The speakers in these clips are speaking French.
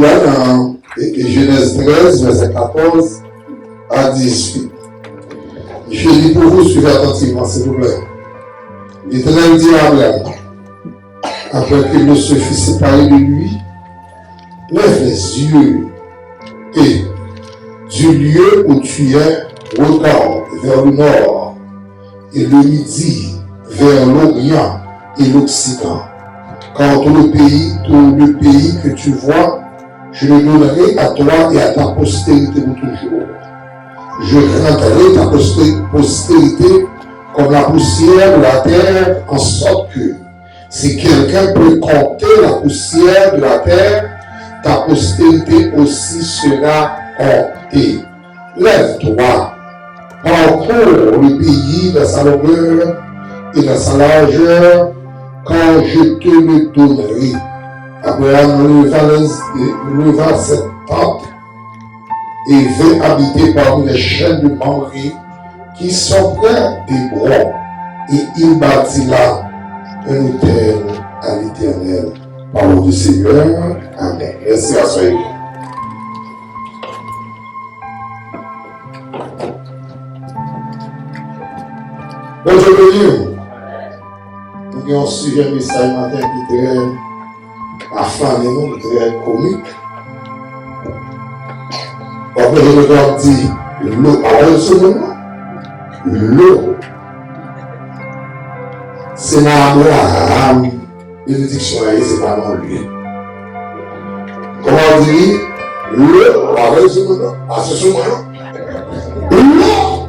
là dans Genèse 13, verset 14 à 18. Je lis pour vous, suivez attentivement, s'il vous plaît. L'Éternel dit à Abraham, après qu'il se fut séparé de lui, lève les yeux et du lieu où tu es, regarde vers le nord et le midi vers l'Orient et l'Occident. Car tout le pays que tu vois, je le donnerai à toi et à ta postérité pour toujours. Je rendrai ta postérité comme la poussière de la terre, en sorte que si quelqu'un peut compter la poussière de la terre, ta postérité aussi sera comptée. Lève-toi, parcours le pays dans sa longueur et dans sa largeur, quand je te le donnerai. Abraham leva cette tente et vint habiter parmi les chaînes de Mamré qui sont près d'Hébron, et il bâtit là un autel à l'Éternel. Parole du Seigneur. Amen. Merci à soi. Bonjour, bienvenue. Nous avons un sujet message matin qui est très affamé, très comique. Après, je dois dire l'eau. Alors, ce moment, l'eau, c'est dans Abraham. Bénédiction, c'est pas non lui. Comment dire l'eau, alors, ce moment, à ce moment-là, l'eau.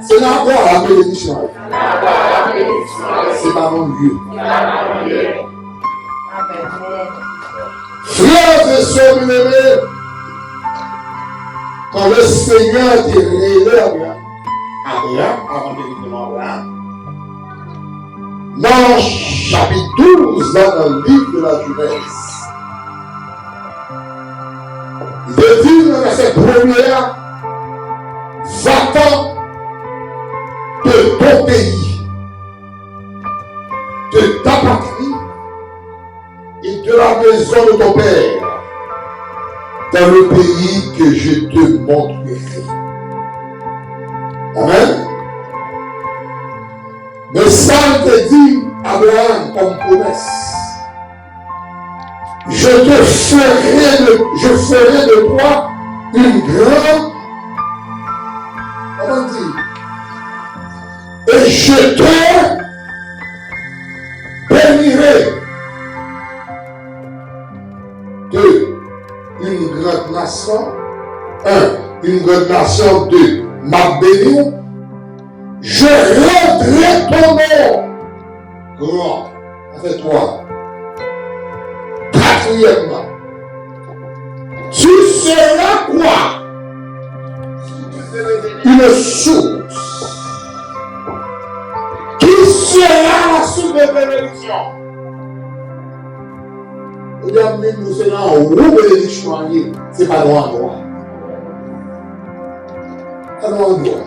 C'est dans Abraham, bénédiction. C'est pas mon Dieu. Frères et sœurs bien-aimés, quand le Seigneur était révélé à Abraham, avant de Abraham, dans chapitre 12, dans le livre de la Genèse, il dit dans verset 1er, va-t'en de ton pays, de ta patrie et de la maison de ton père, dans le pays que je te montrerai. Amen. Mais ça te dit, Abraham, comme promesse, je ferai de toi une grande, comment dire, et je te bénirai de une grande nation, une grande nation de ma béni, je rendrai ton nom grand avec toi. Quatrièmement, tu seras quoi? Une source. Qui sera la source de bénédiction? Regarde, nous serons en haut bénédiction, c'est pas loin de moi. Pas loin de moi.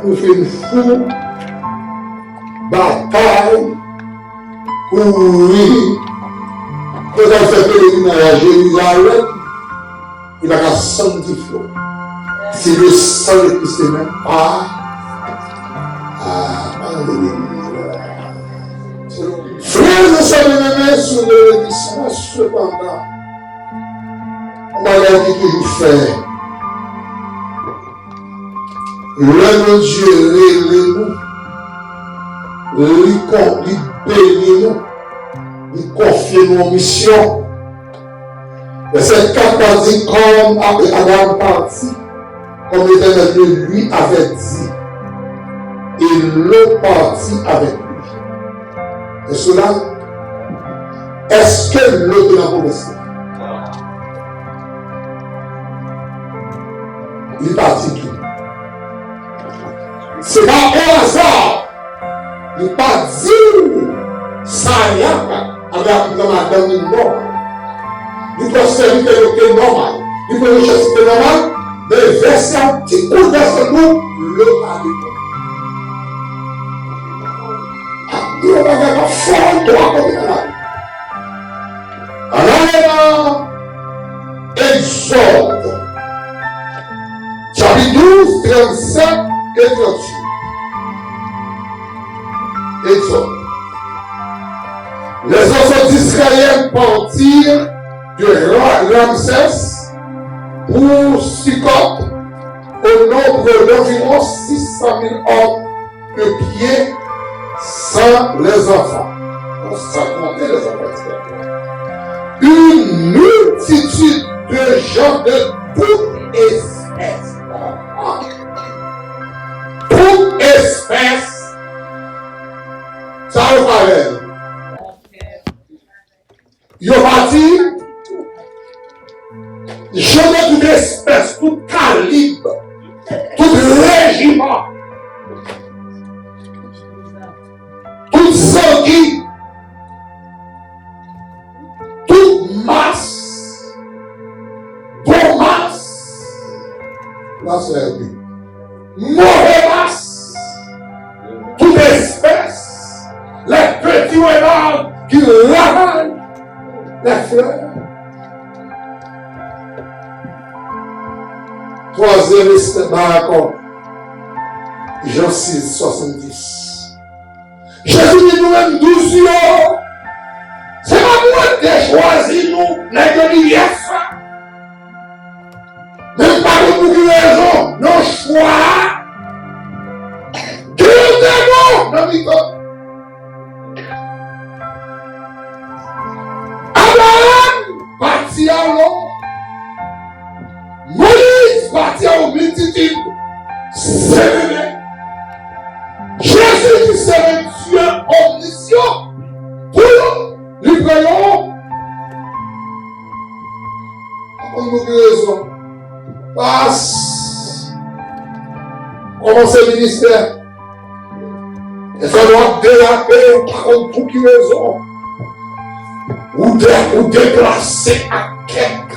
Nous faisons une fou bataille pour nous. Nous avons fait pèlerinage à Jérusalem, il va y avoir sanctifié. Si le sang de Christ n'est même pas. Frères et sœurs bien-aimés, sur le bénédiction, cependant, on va dire toujours faire. Le Dieu, lui bénit nous, lui confie nos missions. Verset 4 dit, comme après Adam parti, comme l'Éternel lui avait dit, et l'eau partit avec lui. Et cela, est-ce que l'eau de la promesse? Il partit tout. C'est pas au hasard. Il n'est pas dit ça y a avec la madame normale. Il doit servir de normal. Il peut rechercher de normal, mais verser un petit coup de nous, l'eau a dit. on va faire fort, toi, comme ça. Alors, Exode, chapitre 12, 37 et 38. Exode. Les enfants d'Israël partirent de Ramsès pour Sukkot au nombre d'environ 600 000 hommes de pied sans les enfants. Sans compter les enfants. Une multitude de gens de toute espèce. Toute espèce. Ça vous parle. Ils ont parti. Gens de toute espèce, tout calibre, tout régiment, toute sanguine, toute masse, bonne masse, là c'est lui, mauvaise masse, toute espèce, les petits renards qui ravalent les fleurs. Troisième d'accord. Jean 6, 70. Jésus dit nous-mêmes 12 jours. C'est pas moi qui ai choisi nous, les yes. Même pas pour nous qui raison, nos choix. Dieu est bon, non, Miko. Abraham, parti à l'eau. Moïse partit aux multitudes. C'est vrai. Jésus qui serait Dieu omniscient. Pour nous, nous prions. On nous raison. Passe. Commencez le ministère. Et ça doit déraper par contre pour qui raison. Ou déplacer à quelqu'un.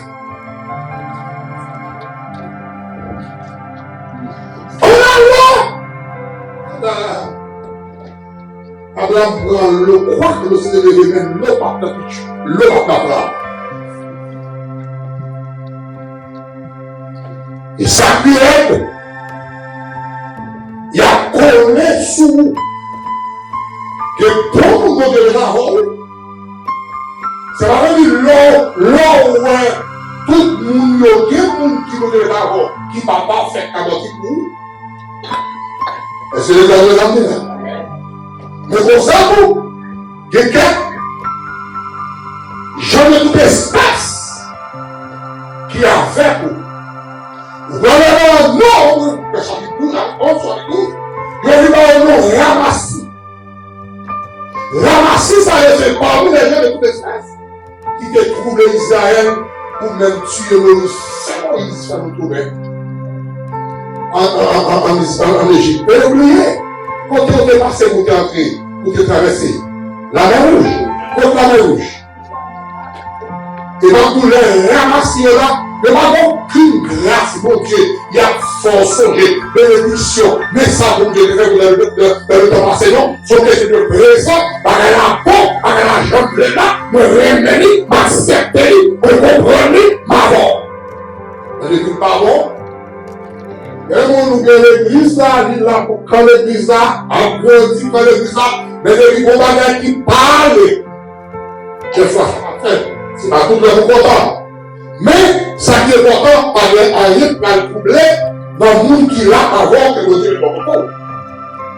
Abraham prend le croix que le Seigneur devait même le partage, le partage. Et ça pied, il y a collé sous que pour nous donner la parole, ça va dire l'eau, tout le monde, il y a des gens qui nous donnent la parole, qui ne va pas faire un petit coup. Et c'est le cas de l'amener. Mais pour ça, vous, quelqu'un, j'en ai toute espèce qui a fait pour vous. Vous allez avoir un nombre, que ça dit tout, on soit tout, il y a un nombre ramassé. Ramassé, ça veut dire parmi les gens de toute espèce qui te trouvent Israël pour même tuer le Moïse, ça nous trouve en Égypte. Mais oubliez, quand on est passé pour entrer, pour traverser la mer Rouge, contre la mer Rouge. Et donc, vous les ramassiez là, mais pas aucune grâce, mon Dieu. Il y a force, bénédiction, mais ça, mon Dieu, le temps passé, non, sauf que c'est le présent, par la peau, par la jambe là, me reménie, m'accepter, me comprendre, ma mort. Vous n'êtes pas bon? Et nous avons l'église là, quand l'église là, en grandi, quand l'église là, mais il y a des gens qui parlent. Des fois, c'est pas tout le monde content. Mais, ça qui est important, il y a rien qui va le troubler dans le monde qui l'a avant que vous ayez le bon contrôle.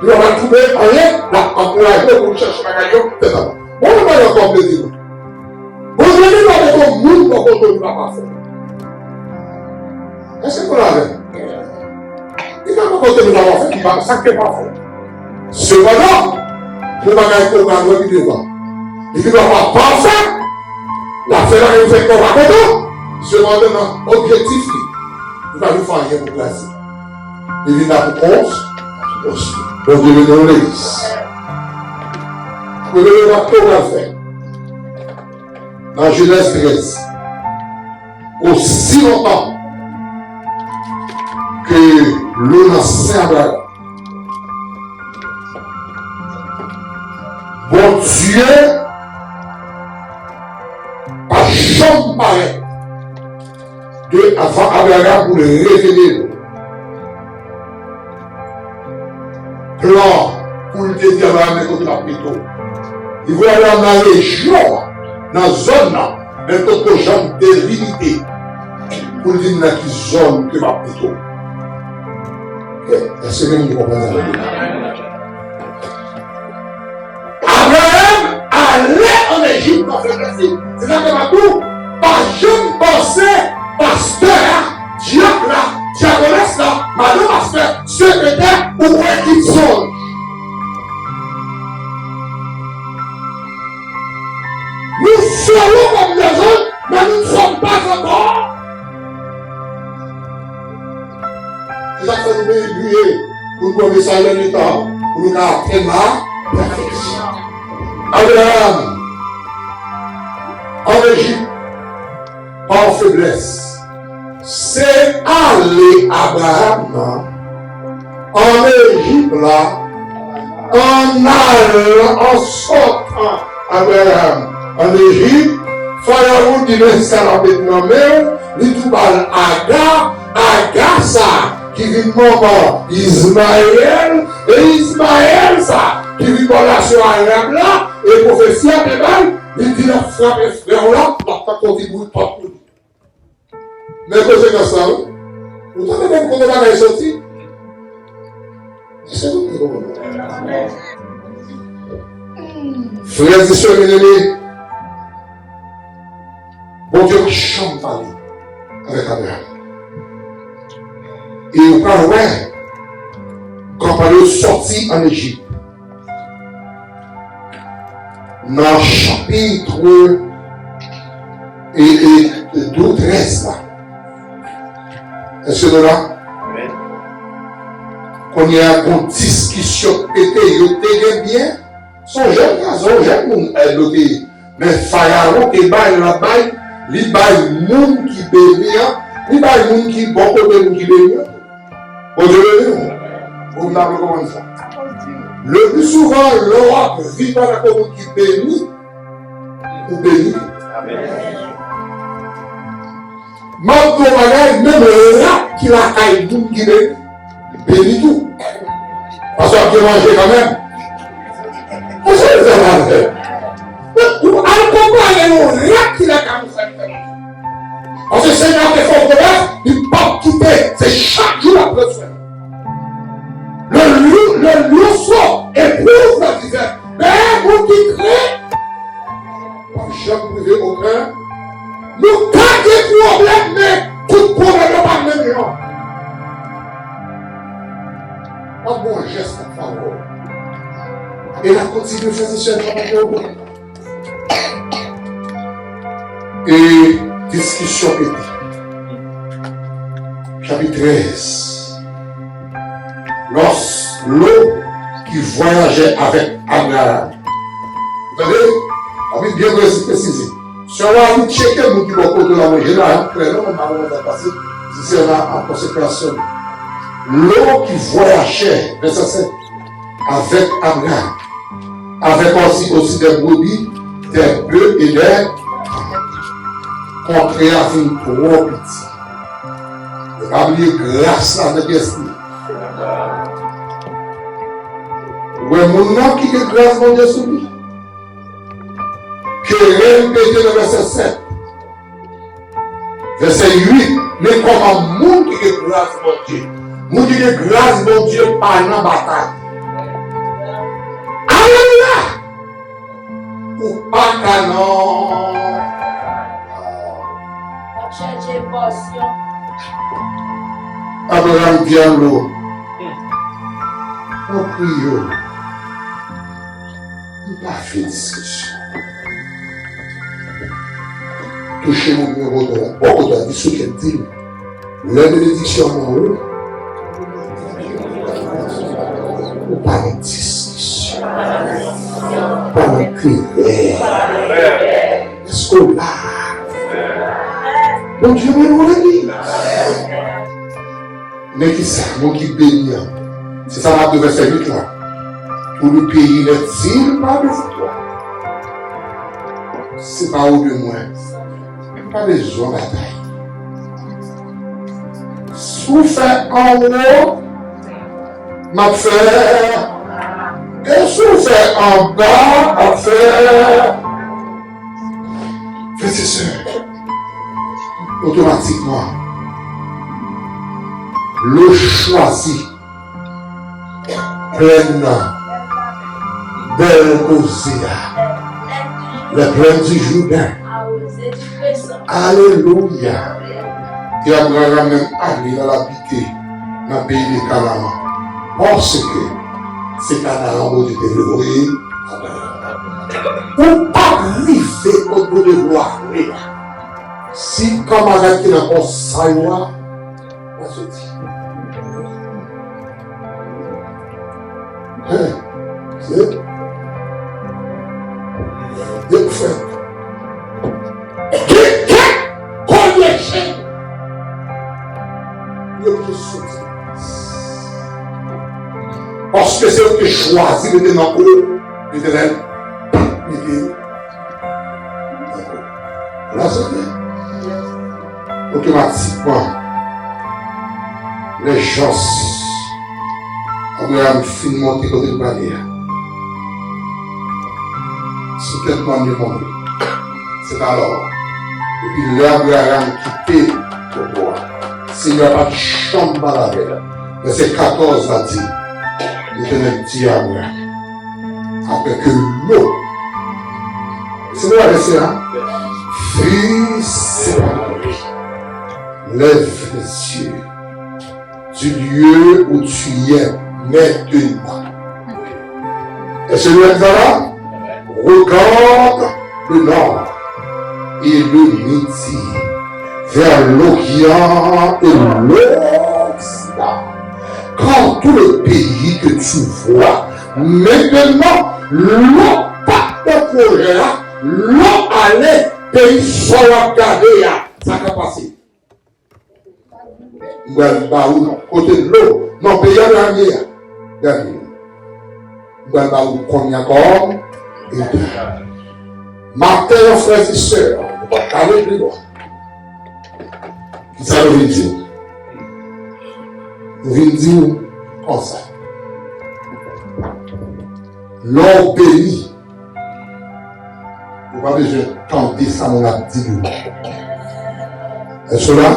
Il va le troubler rien, encourager pour chercher la gagnante, c'est ça. On ne va pas encore plaisir. Vous venez dans votre monde pour qu'on ne va pas faire. Est-ce que vous l'avez? Il va pas compter nous avons fait, il va ça qui n'est pas fait. Cependant, nous allons être au grand qui devant. Il ne va pas parfait. La fait là, il fait qu'on va content. Cependant, objectif, il va nous faire rien pour placer. Il vient là pour 11. Donc, il vient dans l'église. Vous devez voir tout va faire. Dans Genèse 13, aussi longtemps que l'eau n'a Saint Abraham, bon Dieu pas jamais paraît de avant Abraham pour le révéler. Plan pour le dire Abraham mais côté la plutôt. Il voit aller dans la région, dans la zone, mais d'autres gens délimité pour le dire dans la zone que ma plutôt. Est-ce que vous comprenez? Abraham allait en Égypte dans ce récit. C'est ça que ma tout. Pas jeune pensée, pasteur, diable là, diabolesse là, madame pasteur, secrétaire ou équipe zone. Nous serons comme les autres, mais nous ne sommes pas encore. C'est ça que nous devons évoluer pour nous commencer à l'année temps, pour nous atteindre la perfection. Abraham, en Égypte, par faiblesse, c'est aller Abraham en Égypte là, en allant, en sortant Abraham en Égypte, Pharaon dit mais ça va maintenant même, il tout parle Agar ça, qui vit maman Ismaël, et Ismaël ça, qui vit relation arabe là, et prophétie à Bébal, il dit la frappe et frère là, par contre il bouge pas pour lui. Mais conséquence ça, vous savez même comment on va sortir? C'est vous qui comprenez. Frères et sœurs bien-aimés, bon Dieu chante parler avec Abraham. Et on parle, ouais, quand on est sorti en Égypte, dans le chapitre et 13 là, est-ce que là, qu'on y a une discussion était bien, son jeune monde est bloqué. Mais Pharaon qui baille la baille, il baille monde qui bénit, il baille monde qui bon côté monde qui bénit. Bon Dieu le dit, vous l'avez comment ça? Le plus souvent, l'Europe vit par la commune qui bénit ou bénit. Même pour bagage, même là qui la caille tout qui bénit tout. Parce qu'on peut manger quand même. Vous savez ce que ça fait? Accompagnez nous là qui la caille. Parce que le Seigneur te fait combattre, il ne peut pas quitter. C'est chaque jour la pression. Le leçon éprouve la misère. Mais vous qui créez, par chaque privé aucun, nous pas des problèmes, mais tout problème n'est pas le même genre. Un bon geste à faveur. Et la continue de faire ce chèvre. Et discussion éthique. Chapitre 13. Lorsque l'eau qui voyageait avec Abraham. Vous savez, on va bien préciser. Si on va aller checker le qui va côté la manger là, très long, on va passer. Si c'est en conséquence. L'eau qui voyageait, verset 7, avec Abraham, avec aussi des brebis, des bœufs et des contre la vie trop petit. Ne pas oublier grâce à notre esprit. Ouais, mon nom qui est grâce, mon Dieu, sur lui. Que répéter le verset 7. Verset 8. Mais comme un monde qui est grâce, mon Dieu. Monde qui est grâce, mon Dieu, par la bataille. Alléluia! Ou pas canon. Abraham dit à l'eau. On prie. Pas fait discussion. Touchez mon numéro de la porte de la vie, ce qu'elle dit. La bénédiction en haut. Pas de discussion. Pas de prière. Est-ce qu'on l'a? Bon Dieu, mais on l'a dit. Mais qui ça? Mon qui bénit. C'est ça la verset 8 là. Pour le pays n'est-il pas de toi? c'est pas au de moi. Pas besoin de bataille. Souffle en haut, m'a fait. Et souffle en bas, m'a fait. Frères et sœurs, automatiquement, le choisi, pleine, belle Osée, la plaine du Jourdain. Alléluia. Et Abraham même allé dans la piquée, dans le pays de Canaan. Parce que c'est Canaan où tu t'es loué. Ou pas arriver au bout de gloire. Si comme avec qui n'a pas savoir, on se dit. C'est Dieu fait. Parce que c'est eux qui choisissent de dans l'eau, l'éternel, là c'est bien. Automatiquement, les gens, Abraham finit de monter côté de bannière. C'est tellement mieux mon Dieu. C'est alors. Et puis là, Abraham quitté le bois. S'il n'y a pas de chambre à la veille, verset 14 va dire, l'Éternel dit à Abraham, après que l'eau, c'est le verset, hein? Fils, lève les yeux du lieu où tu es maintenant. Et c'est le là, regarde le nord et le midi, vers l'Orient et l'Occident. Quand tout le pays que tu vois, maintenant, l'eau pas de projet là, l'eau allait, pays soit regardé, ça va passer. Côté de l'eau, non, pays à l'arrière. Comme encore, matin, frères et sœurs, on va parler plus loin. Ça veut dire. Vous venez dire comme ça. L'or béni. Vous n'avez pas besoin de tenter ça, mon a dit. Et cela,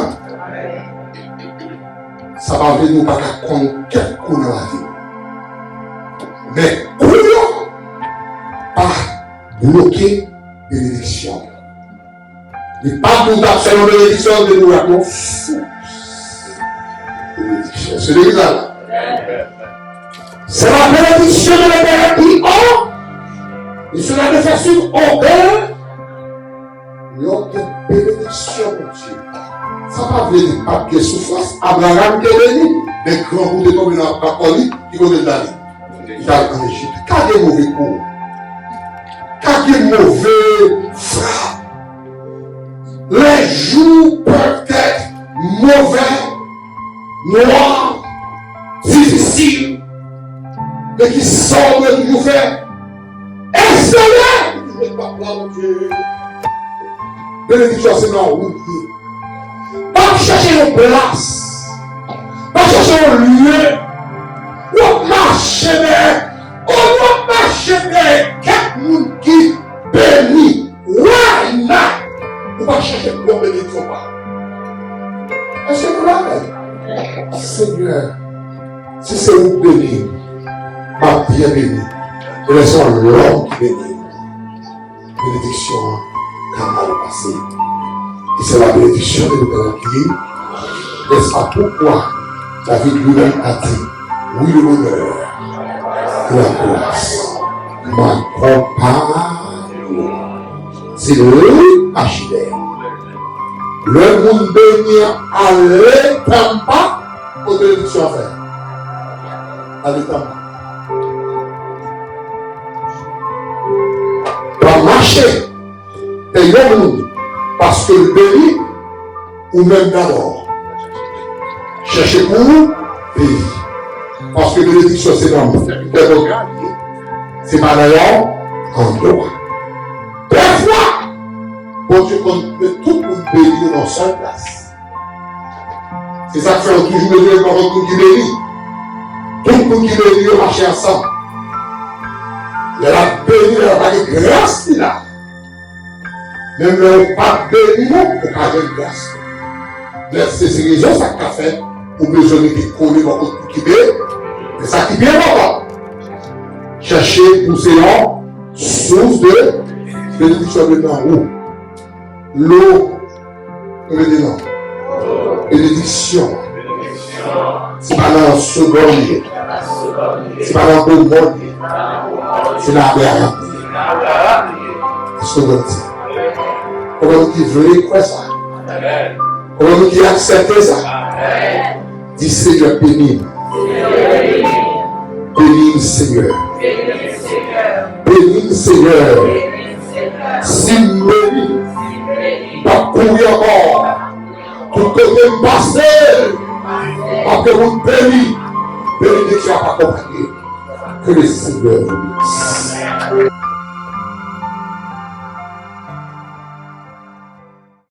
ça va venir pas qu'à conquête qu'on a la vie. Mais comment pas bloquer bénédiction? Et pas tout à fait une bénédiction de nous raconter fou. Bénédiction. C'est le là. C'est la bénédiction de l'Éternel qui a. Et cela ne fait suivre aucun. L'autre bénédiction, mon Dieu. Ça va venir pas de souffrance. Abraham qui est béni. Les grands coups de tomber dans la colis qui vont de la vie. Il a en Égypte. Qu'a des mauvais coups. Qu'a des mauvais frappes. Les jours peuvent être mauvais, noirs, difficiles, mais qui sont de toujours faire. Excellent! Je ne vais pas plaindre mon Dieu. Bénédiction, c'est non, oui. Pas chercher une place, pas chercher un lieu, ou marcher, on va marcher, quelqu'un qui bénit, why not? On va chercher pour bénédiction. Est-ce que vous l'avez? Seigneur, si c'est vous béni, ma bien béni, et laissons l'homme qui bénit. Bénédiction, quand mal passé. Et c'est la bénédiction de l'Éternel qui n'est-ce pas pourquoi David lui-même a dit, oui le bonheur, la grâce, m'accompagne. C'est le Achille. Le monde béni à l'étampa aux bénédictions à faire. À l'étampa. Pas marcher. Et non, parce que le béni, ou même d'abord, cherchez pour nous, pays. Parce que bénédiction, c'est dans le c'est pas d'ailleurs en droit. Des fois, Dieu compte de tout le monde béni dans seule place. C'est ça que fait toujours le Dieu pour tout qui bénit. Tout le monde qui bénit, on marche ensemble. Il a béni, il a pas de grâce là. Même le pas béni, on peut pas de grâce. C'est raison ça qu'a fait pour besoin de coller dans tout qui bénit. Et ça qui vient encore. Chercher pour ces gens, source de bénédiction de l'eau. L'eau, bénédiction. C'est pas dans le second, c'est pas dans le bon, c'est dans la second. Comment tu veux quoi ça? Comment tu acceptes ça? Dis Seigneur, bénis. Bénis le Seigneur. Bénis le Seigneur. S'il bénit, pas courir encore. Tout côté passé. Après vous bénit. Bénédiction à accompagner. Que le Seigneur vous bénisse.